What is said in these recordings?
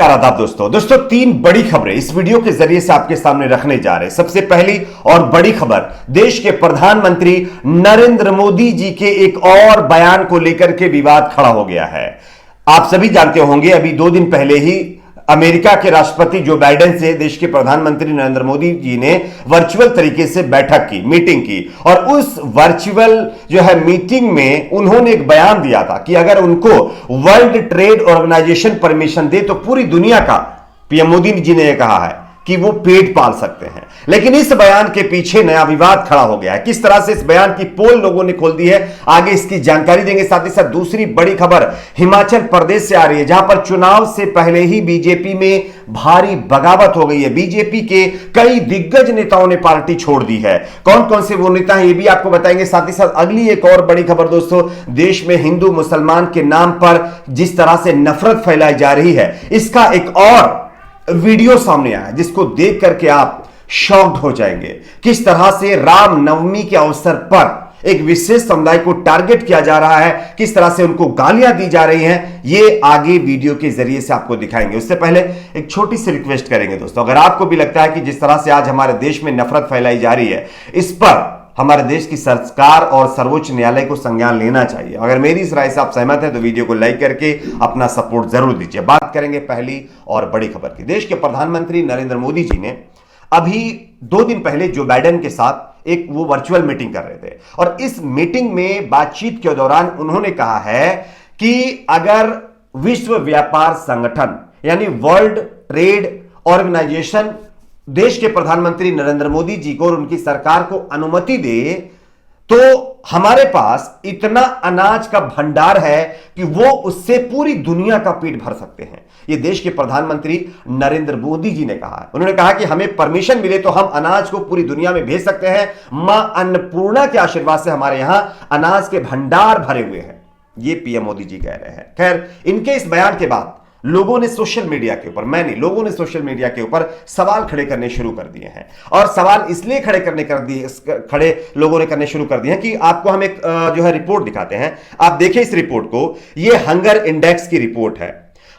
नमस्कार आदाब दोस्तों तीन बड़ी खबरें इस वीडियो के जरिए से आपके सामने रखने जा रहे हैं। सबसे पहली और बड़ी खबर, देश के प्रधानमंत्री नरेंद्र मोदी जी के एक और बयान को लेकर के विवाद खड़ा हो गया है। आप सभी जानते होंगे, अभी 2 दिन पहले ही अमेरिका के राष्ट्रपति जो बाइडेन से देश के प्रधानमंत्री नरेंद्र मोदी जी ने वर्चुअल तरीके से बैठक की, मीटिंग की, और उस वर्चुअल जो है मीटिंग में उन्होंने एक बयान दिया था कि अगर उनको वर्ल्ड ट्रेड ऑर्गेनाइजेशन परमिशन दे तो पूरी दुनिया का, पीएम मोदी जी ने यह कहा है कि वो पेट पाल सकते हैं। लेकिन इस बयान के पीछे नया विवाद खड़ा हो गया है। किस तरह से इस बयान की पोल लोगों ने खोल दी है, आगे इसकी जानकारी देंगे। साथ ही साथ दूसरी बड़ी खबर हिमाचल प्रदेश से आ रही है, जहां पर चुनाव से पहले ही बीजेपी में भारी बगावत हो गई है। बीजेपी के कई दिग्गज नेताओं ने पार्टी छोड़ दी है। कौन कौन से वो नेता हैं ये भी आपको बताएंगे। साथ ही साथ अगली एक और बड़ी खबर दोस्तों, देश में हिंदू मुसलमान के नाम पर जिस तरह से नफरत फैलाई जा रही है, इसका एक और वीडियो सामने आया जिसको देख करके आप शॉक्ड हो जाएंगे। किस तरह से रामनवमी के अवसर पर एक विशेष समुदाय को टारगेट किया जा रहा है, किस तरह से उनको गालियां दी जा रही हैं, ये आगे वीडियो के जरिए से आपको दिखाएंगे। उससे पहले एक छोटी सी रिक्वेस्ट करेंगे दोस्तों, अगर आपको भी लगता है कि जिस तरह से आज हमारे देश में नफरत फैलाई जा रही है, इस पर हमारे देश की सरकार और सर्वोच्च न्यायालय को संज्ञान लेना चाहिए। अगर मेरी इस राय से आप सहमत हैं तो वीडियो को लाइक करके अपना सपोर्ट जरूर दीजिए। बात करेंगे पहली और बड़ी खबर की। देश के प्रधानमंत्री नरेंद्र मोदी जी ने अभी 2 दिन पहले जो बाइडेन के साथ एक वो वर्चुअल मीटिंग कर रहे थे, और इस मीटिंग में बातचीत के दौरान उन्होंने कहा है कि अगर विश्व व्यापार संगठन यानी वर्ल्ड ट्रेड ऑर्गेनाइजेशन देश के प्रधानमंत्री नरेंद्र मोदी जी को और उनकी सरकार को अनुमति दे तो हमारे पास इतना अनाज का भंडार है कि वो उससे पूरी दुनिया का पेट भर सकते हैं। ये देश के प्रधानमंत्री नरेंद्र मोदी जी ने कहा है। उन्होंने कहा कि हमें परमिशन मिले तो हम अनाज को पूरी दुनिया में भेज सकते हैं। मां अन्नपूर्णा के आशीर्वाद से हमारे यहां अनाज के भंडार भरे हुए हैं, ये पीएम मोदी जी कह रहे हैं। खैर, इनके इस बयान के बाद लोगों ने सोशल मीडिया के ऊपर, मैं नहीं, लोगों ने सोशल मीडिया के ऊपर सवाल खड़े करने शुरू कर दिए हैं। और सवाल इसलिए खड़े लोगों ने करने शुरू कर दिए हैं कि आपको हम एक जो है रिपोर्ट दिखाते हैं। आप देखिए इस रिपोर्ट को, यह हंगर इंडेक्स की रिपोर्ट है।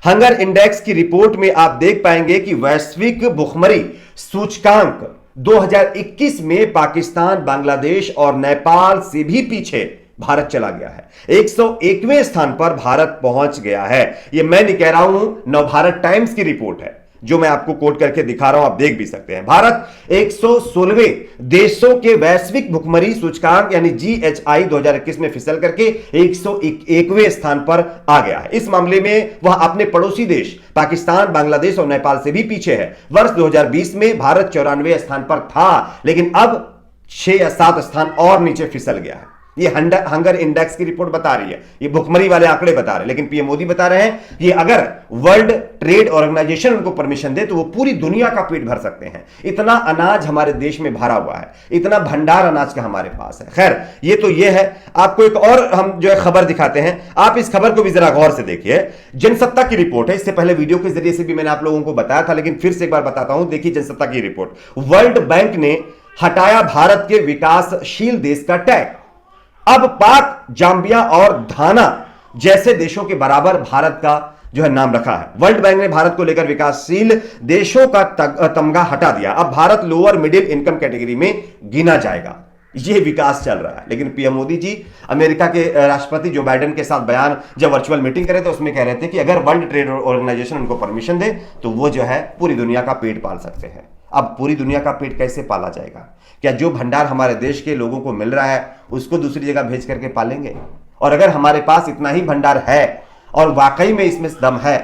हंगर इंडेक्स की रिपोर्ट में आप देख पाएंगे कि वैश्विक भुखमरी सूचकांक 2021 में पाकिस्तान, बांग्लादेश और नेपाल से भी पीछे भारत चला गया है। 101वें स्थान पर भारत पहुंच गया है। यह मैं नहीं कह रहा हूं, नवभारत टाइम्स की रिपोर्ट है जो मैं आपको कोट करके दिखा रहा हूं, आप देख भी सकते हैं। भारत 116वें देशों के वैश्विक भुखमरी सूचकांक यानी GHI 2021 में फिसल करके 101वें स्थान पर आ गया है। इस मामले में वह अपने पड़ोसी देश पाकिस्तान, बांग्लादेश और नेपाल से भी पीछे है। वर्ष 2020 में भारत 94वें स्थान पर था, लेकिन अब 6 या 7 स्थान और नीचे फिसल गया है। ये हंगर इंडेक्स की रिपोर्ट बता रही है, ये भुखमरी वाले आंकड़े बता रहे हैं। लेकिन पीएम मोदी बता रहे हैं कि अगर वर्ल्ड ट्रेड ऑर्गेनाइजेशन उनको परमिशन दे तो वो पूरी दुनिया का पेट भर सकते हैं। इतना अनाज हमारे देश में भरा हुआ है, इतना भंडार अनाज का हमारे पास है। खैर, ये तो ये है। आपको एक और हम जो है खबर दिखाते हैं, आप इस खबर को भी जरा गौर से देखिए। जनसत्ता की रिपोर्ट है। इससे पहले वीडियो के जरिए से भी मैंने आप लोगों को बताया था, लेकिन फिर से एक बार बताता हूं। देखिए जनसत्ता की रिपोर्ट, वर्ल्ड बैंक ने हटाया भारत के विकासशील देश का टैग। अब पाक, जाम्बिया और घाना जैसे देशों के बराबर भारत का जो है नाम रखा है। वर्ल्ड बैंक ने भारत को लेकर विकासशील देशों का तमगा हटा दिया। अब Bharat lower middle income category में गिना जाएगा। यह विकास चल रहा है। लेकिन पीएम मोदी जी अमेरिका के राष्ट्रपति जो बाइडेन के साथ बयान जब वर्चुअल मीटिंग करे तो उसमें कह रहे थे कि अगर वर्ल्ड ट्रेड ऑर्गेनाइजेशन उनको परमिशन दे तो वो जो है पूरी दुनिया का पेट पाल सकते हैं। अब पूरी दुनिया का पेट कैसे पाला जाएगा? क्या जो भंडार हमारे देश के लोगों को मिल रहा है उसको दूसरी जगह भेज करके पालेंगे? और अगर हमारे पास इतना ही भंडार है और वाकई में इसमें दम है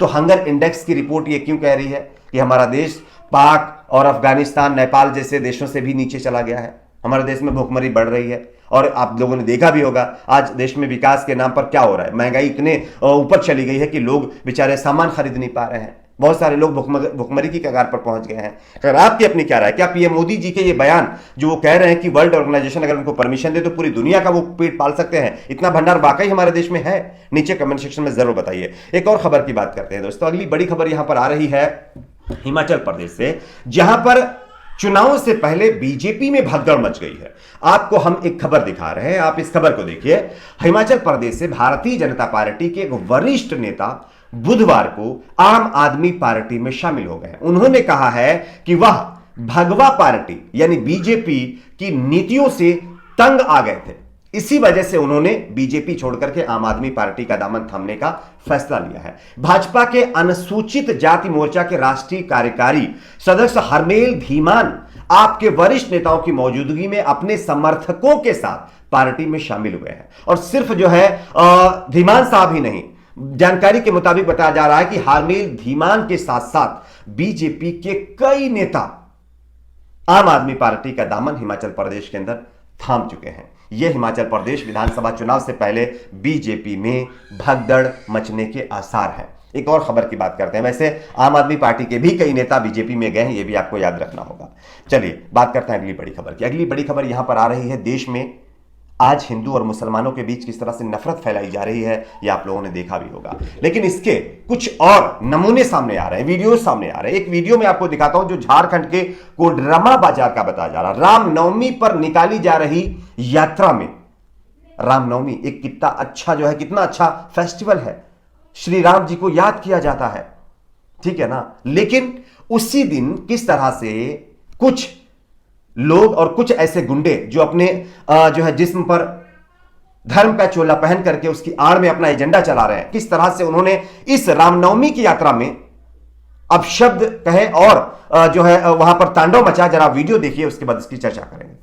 तो हंगर इंडेक्स की रिपोर्ट ये क्यों कह रही है कि हमारा देश पाक और अफगानिस्तान, नेपाल जैसे देशों से भी नीचे चला गया है? हमारे देश में भुखमरी बढ़ रही है और आप लोगों ने देखा भी होगा आज देश में विकास के नाम पर क्या हो रहा है। महंगाई इतने ऊपर चली गई है कि लोग बेचारे सामान खरीद नहीं पा रहे हैं। बहुत सारे लोग भुखमरी की कगार पर पहुंच गए हैं। अगर आपकी अपनी क्या राय है? क्या पीएम मोदी जी के ये बयान जो वो कह रहे हैं कि वर्ल्ड ऑर्गेनाइजेशन अगर उनको परमिशन दे तो पूरी दुनिया का वो पेट पाल सकते हैं, इतना भंडार वाकई हमारे देश में है? नीचे कमेंट सेक्शन में जरूर बताइए। एक और खबर की बात करते हैं दोस्तों। अगली बड़ी खबर यहां पर आ रही है हिमाचल प्रदेश से, जहां पर चुनाव से पहले बीजेपी में भगदड़ मच गई है। आपको हम एक खबर दिखा रहे हैं, आप इस खबर को देखिए। हिमाचल प्रदेश से भारतीय जनता पार्टी के एक वरिष्ठ नेता बुधवार को आम आदमी पार्टी में शामिल हो गए। उन्होंने कहा है कि वह भगवा पार्टी यानी बीजेपी की नीतियों से तंग आ गए थे, इसी वजह से उन्होंने बीजेपी छोड़कर के आम आदमी पार्टी का दामन थामने का फैसला लिया है। भाजपा के अनुसूचित जाति मोर्चा के राष्ट्रीय कार्यकारी सदस्य हरमेल धीमान आपके वरिष्ठ नेताओं की मौजूदगी में अपने समर्थकों के साथ पार्टी में शामिल हुए हैं। और सिर्फ जो है धीमान साहब ही नहीं, जानकारी के मुताबिक बताया जा रहा है कि हरमेल धीमान के साथ साथ बीजेपी के कई नेता आम आदमी पार्टी का दामन हिमाचल प्रदेश के अंदर थाम चुके हैं। यह हिमाचल प्रदेश विधानसभा चुनाव से पहले बीजेपी में भगदड़ मचने के आसार हैं। एक और खबर की बात करते हैं। वैसे आम आदमी पार्टी के भी कई नेता बीजेपी में गए हैं, यह भी आपको याद रखना होगा। चलिए बात करते हैं अगली बड़ी खबर की। अगली बड़ी खबर यहां पर आ रही है, देश में आज हिंदू और मुसलमानों के बीच किस तरह से नफरत फैलाई जा रही है, यह आप लोगों ने देखा भी होगा। लेकिन इसके कुछ और नमूने सामने आ रहे हैं, वीडियो सामने आ रहे हैं। एक वीडियो में आपको दिखाता हूं जो झारखंड के कोडरमा बाजार का बताया जा रहा है। रामनवमी पर निकाली जा रही यात्रा में, रामनवमी एक कितना अच्छा जो है, कितना अच्छा फेस्टिवल है, श्री राम जी को याद किया जाता है, ठीक है ना। लेकिन उसी दिन किस तरह से कुछ लोग और कुछ ऐसे गुंडे जो अपने जो है जिस्म पर धर्म का चोला पहन करके उसकी आड़ में अपना एजेंडा चला रहे हैं, किस तरह से उन्होंने इस रामनवमी की यात्रा में अपशब्द कहे और जो है वहां पर तांडव मचा। जरा वीडियो देखिए, उसके बाद इसकी चर्चा करेंगे।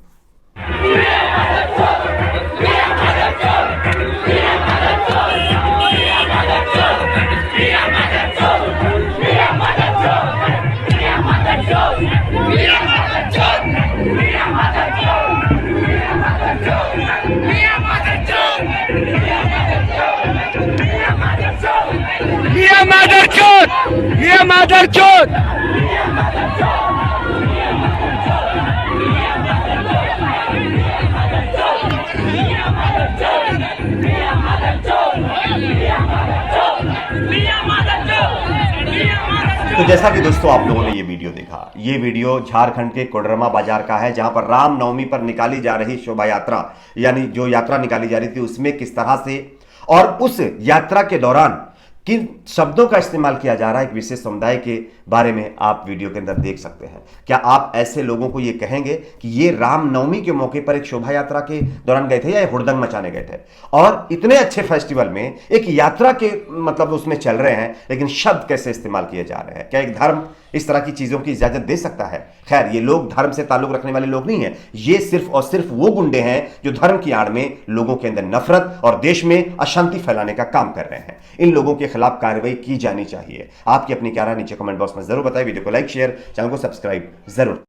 तो जैसा कि दोस्तों आप लोगों ने ये वीडियो देखा, ये वीडियो झारखंड के कोडरमा बाजार का है, जहां पर रामनवमी पर निकाली जा रही शोभा यात्रा यानी जो यात्रा निकाली जा रही थी उसमें किस तरह से और उस यात्रा के दौरान किन शब्दों का इस्तेमाल किया जा रहा है एक विशेष समुदाय के बारे में आप वीडियो के अंदर देख सकते हैं। क्या आप ऐसे लोगों को ये कहेंगे कि ये रामनवमी के मौके पर एक शोभा यात्रा के दौरान गए थे या हुड़दंग मचाने गए थे? और इतने अच्छे फेस्टिवल में एक यात्रा के मतलब उसमें चल रहे हैं, लेकिन शब्द कैसे इस्तेमाल किए जा रहे हैं? क्या एक धर्म इस तरह की चीजों की इजाजत दे सकता है? खैर, ये लोग धर्म से ताल्लुक रखने वाले लोग नहीं है, ये सिर्फ और सिर्फ वो गुंडे हैं जो धर्म की आड़ में लोगों के अंदर नफरत और देश में अशांति फैलाने का काम कर रहे हैं। इन लोगों के खिलाफ कार्रवाई की जानी चाहिए। आपकी अपनी क्या राय नीचे कमेंट बॉक्स में जरूर बताएं। वीडियो को लाइक, शेयर, चैनल को सब्सक्राइब जरूर।